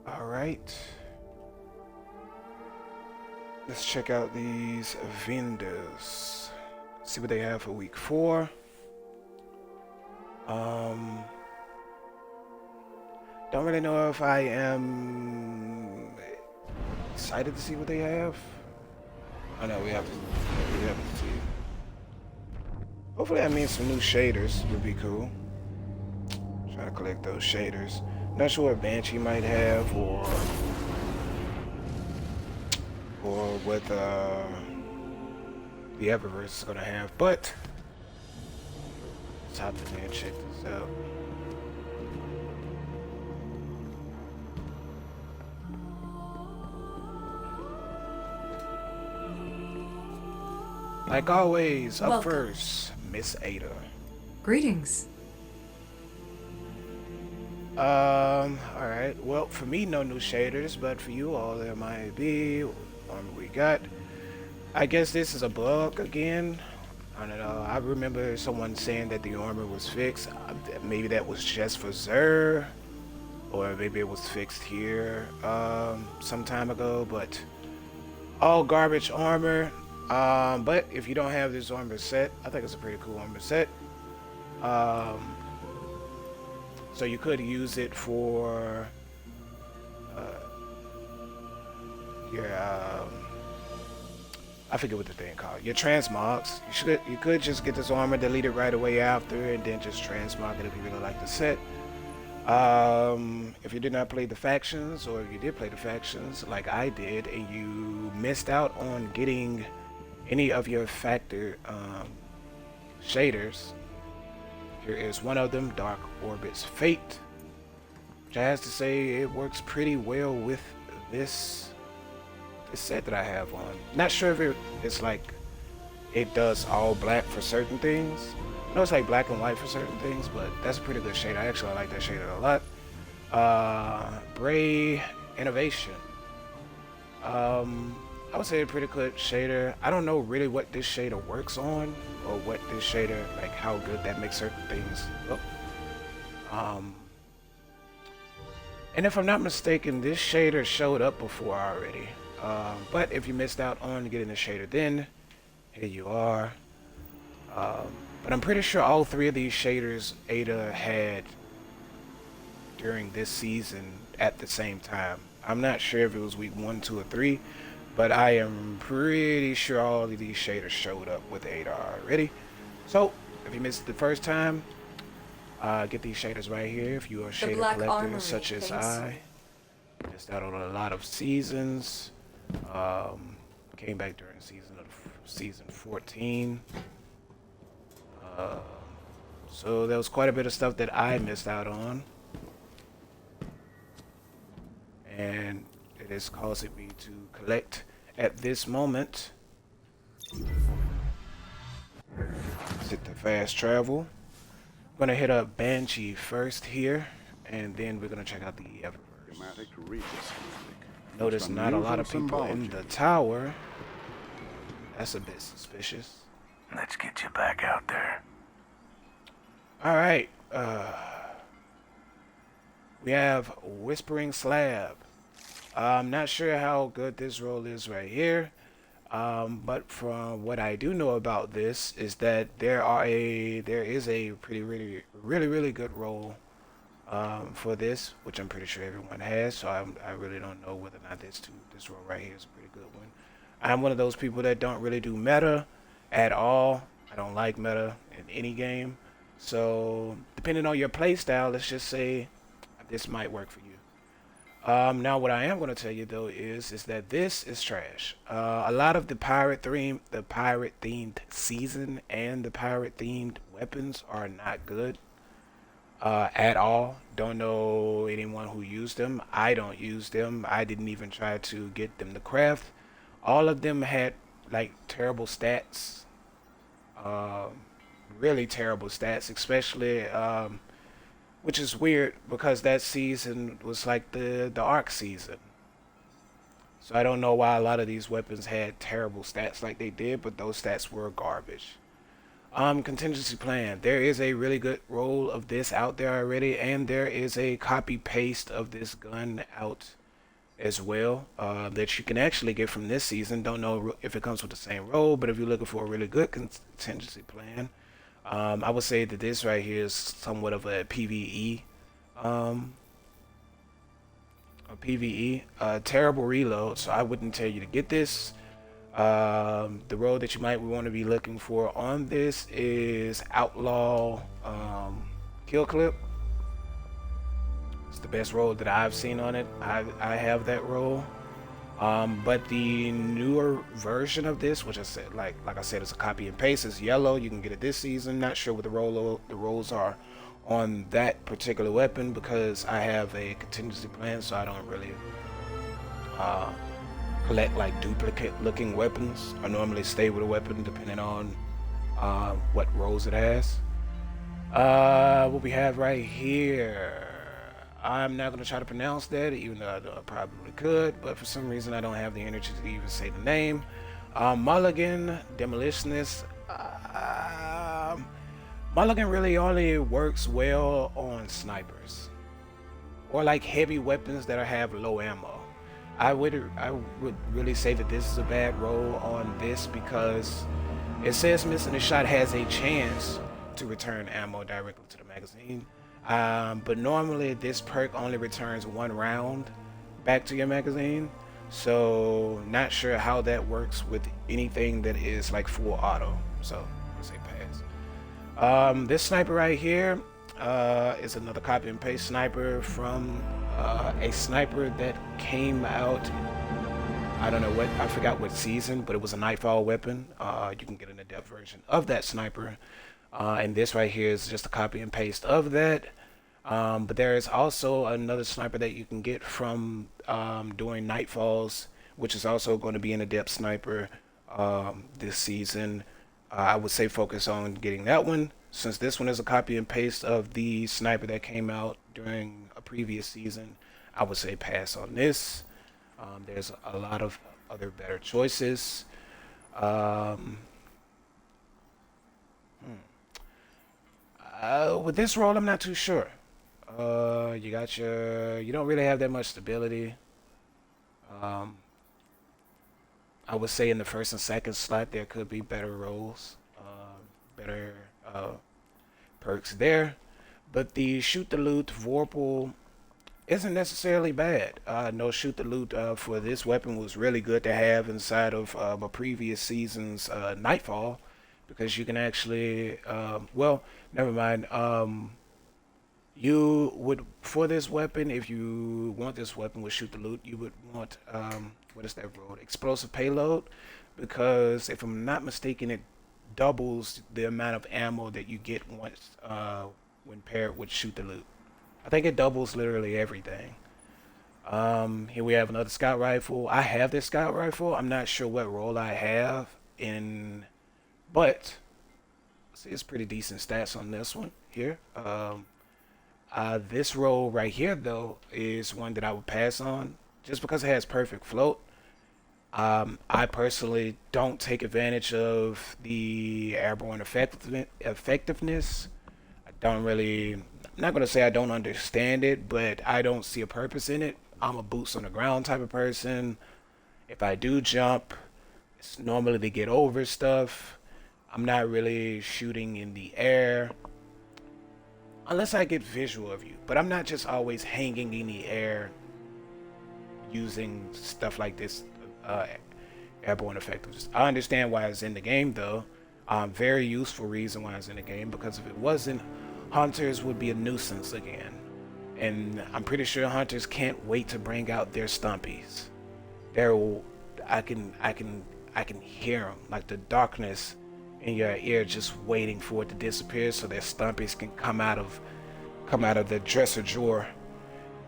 All right. Let's check out these vendors. See what they have for week 4. Um, don't really know if I am excited to see what they have. I know we have to see. Hopefully that means some new shaders would be cool. Try to collect those shaders. Not sure what Banshee might have or what the Eververse is gonna have, but let's hop in there and check this out. Like always, up Welcome. first, Miss Ada. Greetings. Alright. Well, for me, no new shaders, but for you all, there might be. We got. I guess this is a bug again. I don't know. I remember someone saying that the armor was fixed. Maybe that was just for Xur, or maybe it was fixed here some time ago. But all garbage armor. But if you don't have this armor set, I think it's a pretty cool armor set. Um, so you could use it for your I forget what the thing called. Your transmogs. You could just get this armor, delete it right away after, and then just transmog it if you really like the set. If you did not play the factions, or if you did play the factions like I did, and you missed out on getting any of your factor shaders, here is one of them, Dark Orbit's Fate, which I have to say it works pretty well with this set that I have on. Not sure if it's like it does all black for certain things. I know it's like black and white for certain things, but that's a pretty good shade. I actually like that shader a lot. Bray Innovation. I would say a pretty good shader. I don't know really what this shader works on, or what this shader, like how good that makes certain things look. And if I'm not mistaken, this shader showed up before already. But if you missed out on getting the shader, then here you are. But I'm pretty sure all 3 of these shaders Ada had during this season at the same time. I'm not sure if it was week 1, 2, or 3, but I am pretty sure all of these shaders showed up with Ada already. So if you missed the first time, get these shaders right here if you are a shader collector Armory, such as thanks. I. Missed out on a lot of seasons. Came back during season 14. So there was quite a bit of stuff that I missed out on, and it is causing me to collect at this moment. Let's hit the fast travel. I'm gonna hit up Banshee first here, and then we're gonna check out the Eververse. Schematic Regis music. Notice not a lot of people in the tower. That's a bit suspicious. Let's get you back out there. Alright, we have Whispering Slab. I'm not sure how good this role is right here, but from what I do know about this is that there is a really good role for this, which I'm pretty sure everyone has. So I really don't know whether or not this role right here is a pretty good one. I'm one of those people that don't really do meta at all. I don't like meta in any game. So depending on your play style, let's just say this might work for you. Now what I am going to tell you though is that this is trash. A lot of the pirate themed season and the pirate themed weapons are not good at all. Don't know anyone who used them. I don't use them. I didn't even try to get them to craft. All of them had like terrible stats. Really terrible stats, especially which is weird because that season was like the arc season. So I don't know why a lot of these weapons had terrible stats like they did, but those stats were garbage. Contingency plan. There is a really good roll of this out there already, and there is a copy paste of this gun out as well that you can actually get from this season. Don't know if it comes with the same roll, but if you're looking for a really good contingency plan, I would say that this right here is somewhat of a PVE. Um, a PVE. Terrible reload, so I wouldn't tell you to get this. The role that you might want to be looking for on this is Outlaw Kill Clip. It's the best role that I've seen on it. I have that role. But the newer version of this, which I said, like I said, it's a copy and paste. It's yellow. You can get it this season. Not sure what the rolls are on that particular weapon because I have a contingency plan, so I don't really collect like duplicate looking weapons. I normally stay with a weapon depending on what rolls it has. What we have right here, I'm not going to try to pronounce that, even though I probably could, but for some reason I don't have the energy to even say the name. Mulligan Demolitionist. Mulligan really only works well on snipers or like heavy weapons that have low ammo. I would really say that this is a bad roll on this because it says missing a shot has a chance to return ammo directly to the magazine. But normally this perk only returns 1 round back to your magazine. So not sure how that works with anything that is like full auto. So let's say pass. This sniper right here is another copy and paste sniper from a sniper that came out, I don't know what, I forgot what season, but it was a Nightfall weapon. You can get an adept version of that sniper. And this right here is just a copy and paste of that. But there is also another sniper that you can get from doing Nightfalls, which is also going to be an adept sniper this season. I would say focus on getting that one, since this one is a copy and paste of the sniper that came out during a previous season. I would say pass on this. There's a lot of other better choices. With this role, I'm not too sure. You don't really have that much stability. I would say in the first and second slot there could be better roles, better perks there. But the shoot the loot Vorpal isn't necessarily bad. No, shoot the loot for this weapon was really good to have inside of a previous season's Nightfall, because you can actually, well, never mind. You would, for this weapon, if you want this weapon with shoot the loot, you would want, what is that road? Explosive payload, because if I'm not mistaken, it doubles the amount of ammo that you get once when paired with shoot the loot. I think it doubles literally everything. Here we have another scout rifle. I have this scout rifle. I'm not sure what role I have in, but see, it's pretty decent stats on this one here. This role right here, though, is one that I would pass on just because it has perfect float. I personally don't take advantage of the airborne effectiveness. I don't really, I'm not going to say I don't understand it, but I don't see a purpose in it. I'm a boots on the ground type of person. If I do jump, it's normally to get over stuff. I'm not really shooting in the air unless I get visual of you, but I'm not just always hanging in the air using stuff like this airborne effectiveness. I understand why it's in the game, though. Very useful reason why it's in the game, because if it wasn't, hunters would be a nuisance again, and I'm pretty sure hunters can't wait to bring out their stumpies. I can hear them, like the darkness in your ear, just waiting for it to disappear so their stumpies can come out of the dresser drawer, or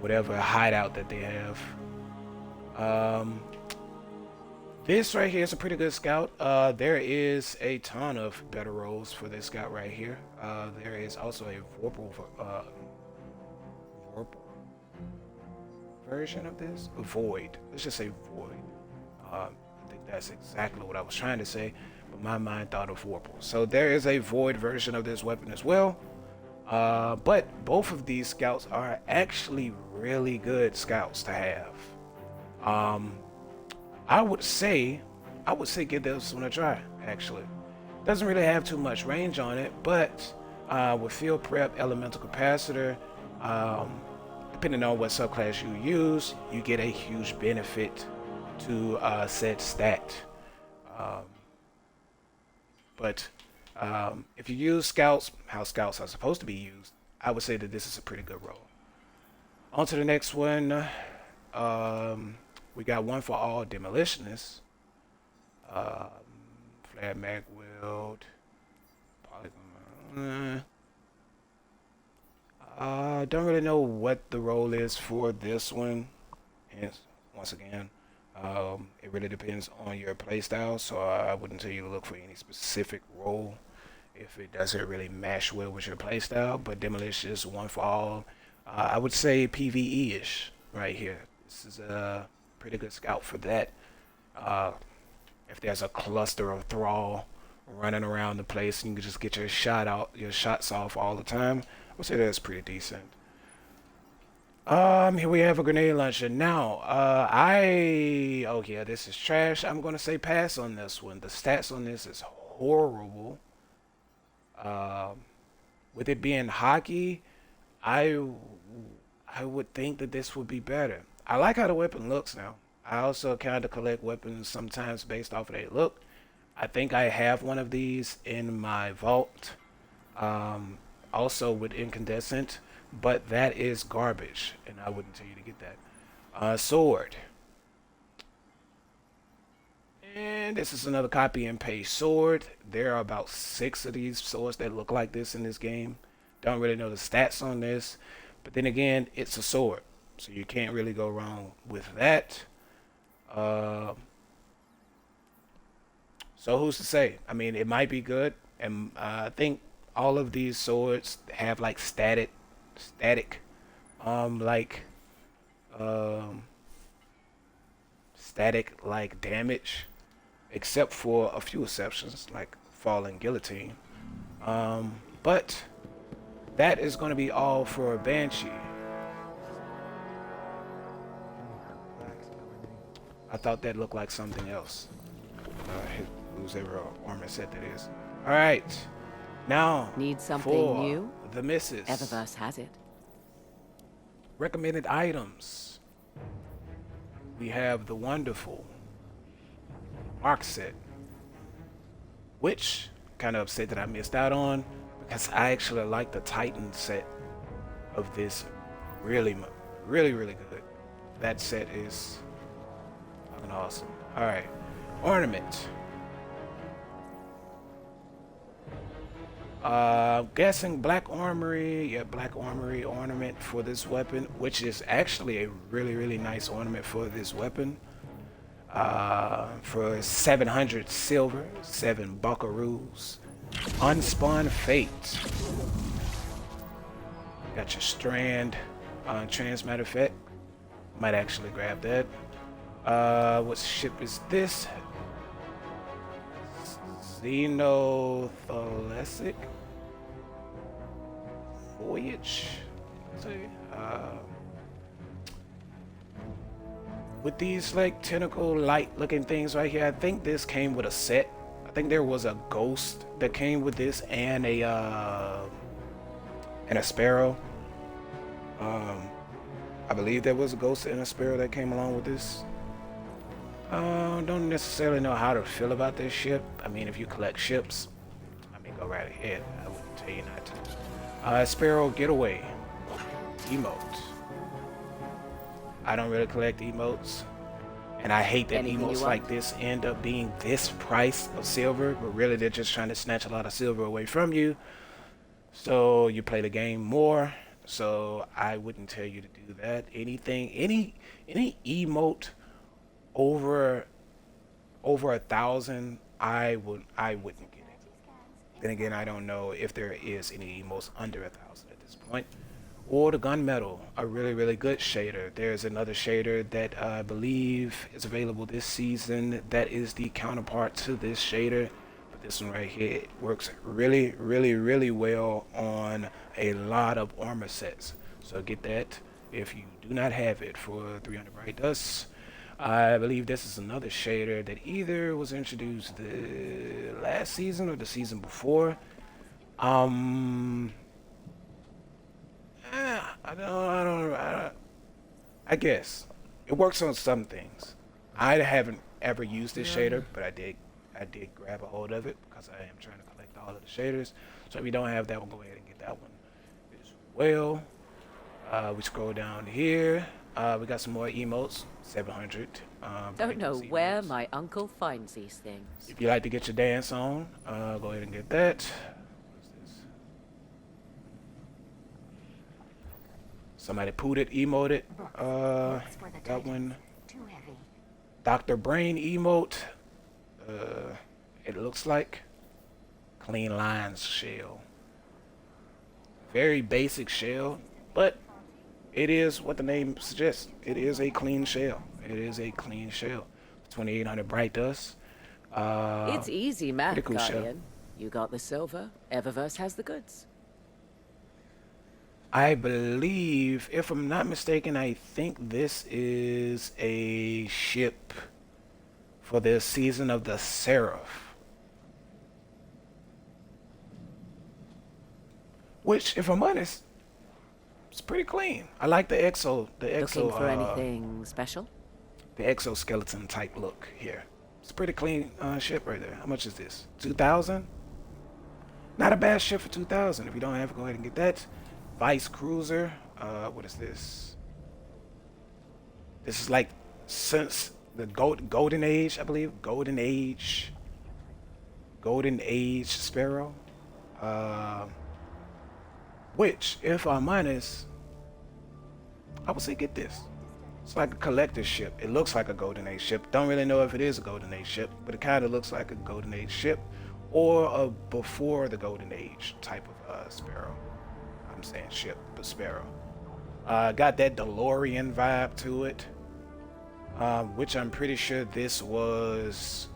whatever hideout that they have. This right here is a pretty good scout. There is a ton of better roles for this scout right here. There is also a Vorpal version of this. Void. Let's just say Void. I think that's exactly what I was trying to say. but my mind thought of Warple. So there is a void version of this weapon as well. But both of these scouts are actually really good scouts to have. Um, I would say give this one a try. Actually, doesn't really have too much range on it, but with field prep, elemental capacitor, depending on what subclass you use, you get a huge benefit to said stat. Um, but if you use scouts, how scouts are supposed to be used, I would say that this is a pretty good roll. On to the next one. We got one for all demolitionists. Flat mag wield. Polygon. Don't really know what the role is for this one. Hence, once again, it really depends on your playstyle, so I wouldn't tell you to look for any specific role if it doesn't really mesh well with your playstyle. But demolition is one for all. I would say PvE-ish right here. This is a pretty good scout for that. If there's a cluster of thrall running around the place and you can just get your shots off all the time, I would say that's pretty decent. Here we have a grenade launcher. Now, oh yeah, this is trash. I'm gonna say pass on this one. The stats on this is horrible. With it being hockey, I would think that this would be better. I like how the weapon looks now. I also kind of collect weapons sometimes based off of their look. I think I have one of these in my vault. Also with incandescent, but that is garbage, and I wouldn't tell you to get that. Sword. And this is another copy and paste sword. There are about 6 of these swords that look like this in this game. Don't really know the stats on this, but then again, it's a sword, so you can't really go wrong with that. So who's to say? I mean, it might be good, and I think all of these swords have like static, like static like damage, except for a few exceptions like falling guillotine. But that is going to be all for Banshee. I thought that looked like something else. Whoever Orman said that is. All right, now Need something for new? the missus. Eververse has it. Recommended items. We have the wonderful Arc set, which kind of upset that I missed out on because I actually like the Titan set of this really good. That set is fucking awesome. All right, ornament. Guessing black armory. Yeah, black armory ornament for this weapon, which is actually a really nice ornament for this weapon. For 700 silver, 7 buckaroos. Unspawned fate. Got your strand transmat effect. Might actually grab that. What ship is this? Xenothalessic Voyage. With these like tentacle light looking things right here, I think this came with a set. I think there was a ghost that came with this and a sparrow. I believe there was a ghost and a sparrow that came along with this. Don't necessarily know how to feel about this ship. I mean, if you collect ships, I mean, go right ahead. I wouldn't tell you not to. Sparrow Getaway emote. I don't really collect emotes, and I hate that Anything emotes like this end up being this price of silver, but really they're just trying to snatch a lot of silver away from you, so you play the game more. So I wouldn't tell you to do that. Any emote over 1,000, I wouldn't get it. Then again, I don't know if there is any emotes under 1,000 at this point. Or the gunmetal, a really good shader. There's another shader that I believe is available this season that is the counterpart to this shader. But this one right here, it works really, really, really well on a lot of armor sets. So get that if you do not have it for 300 Bright Dust. I believe this is another shader that either was introduced the last season or the season before. Um, I guess it works on some things. I haven't ever used this shader, but I did grab a hold of it because I am trying to collect all of the shaders. So if you don't have that one, go ahead and get that one as well. We scroll down here. We got some more emotes, 700. Don't know those where emotes. my uncle finds these things. If you like to get your dance on, go ahead and get that. What's this? Somebody pooed it, emoted. That one. Too heavy. Dr. Brain emote. It looks like clean lines shell. Very basic shell, but it is what the name suggests. It is a clean shell. It is a clean shell. 2800 Bright Dust. It's easy math, pretty cool shell. Guardian. You got the silver, Eververse has the goods. I believe, if I'm not mistaken, I think this is a ship for the season of the Seraph. Which, if I'm honest, it's pretty clean. I like the Looking for anything special? the exoskeleton type look here. It's a pretty clean ship right there. How much is this? 2,000? Not a bad ship for 2,000. If you don't have it, go ahead and get that. Vice Cruiser. What is this? This is like since the Golden Age, I believe. Golden Age Sparrow. Which, if I'm honest, I would say get this. It's like a collector's ship. It looks like a Golden Age ship. Don't really know if it is a Golden Age ship, but it kind of looks like a Golden Age ship or a before the Golden Age type of Sparrow. I'm saying ship, but Sparrow. Got that DeLorean vibe to it, which I'm pretty sure this was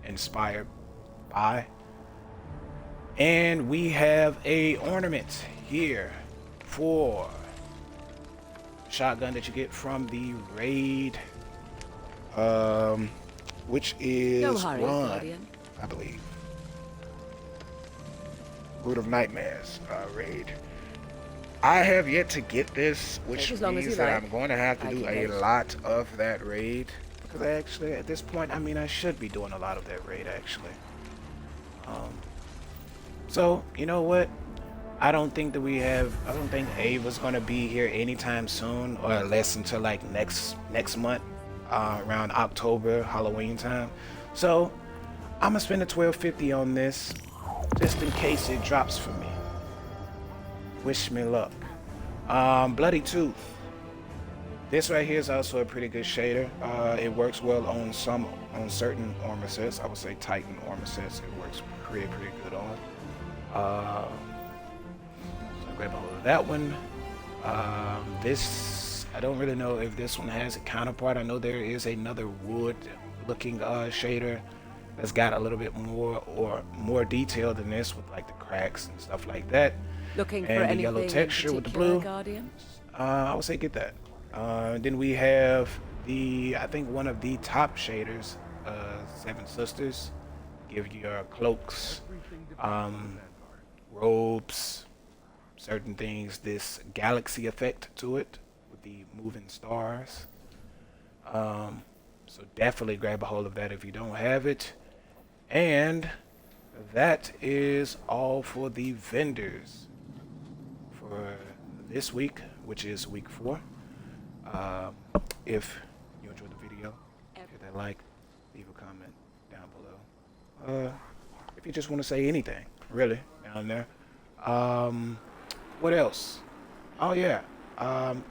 inspired by. And we have a ornament here for shotgun that you get from the raid, which is No hurry, Run, Guardian. I believe. Root of Nightmares raid. I have yet to get this, which Take as long as means you that like. I'm going to have to I do can a wait. lot of that raid. Because I actually, at this point, I mean, I should be doing a lot of that raid, actually. So, you know what? I don't think Ava's going to be here anytime soon, or less until like next month, around October, Halloween time. So, I'm going to spend the $12.50 on this, just in case it drops for me. Wish me luck. Bloody Tooth. This right here is also a pretty good shader. It works well on certain armor sets. I would say Titan armor sets. It works pretty good on. So I grab a hold of that one. This, I don't really know if this one has a counterpart. I know there is another wood-looking shader that's got a little bit more detail than this, with like the cracks and stuff like that. Looking for And the anything yellow in texture with the particular, blue. Guardian? I would say get that. Then we have I think one of the top shaders, Seven Sisters. Give your cloaks, robes, certain things, this galaxy effect to it with the moving stars. So definitely grab a hold of that if you don't have it. And that is all for the vendors for this week, which is week 4. If you enjoyed the video, hit that like, leave a comment down below. If you just want to say anything, really, down there. What else? Oh yeah,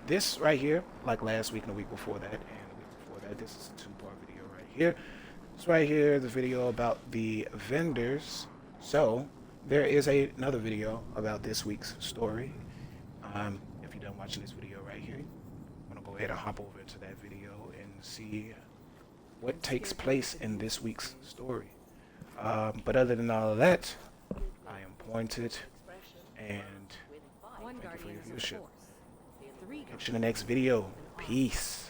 this right here, like last week and the week before that, and the week before that, this is a 2-part video right here. This right here is a video about the vendors. So there is another video about this week's story. If you're done watching this video right here, I'm gonna go ahead and hop over to that video and see what takes place in this week's story. But other than all of that, I am Pointed, and thank you for your viewership. Catch you in the next video. Peace.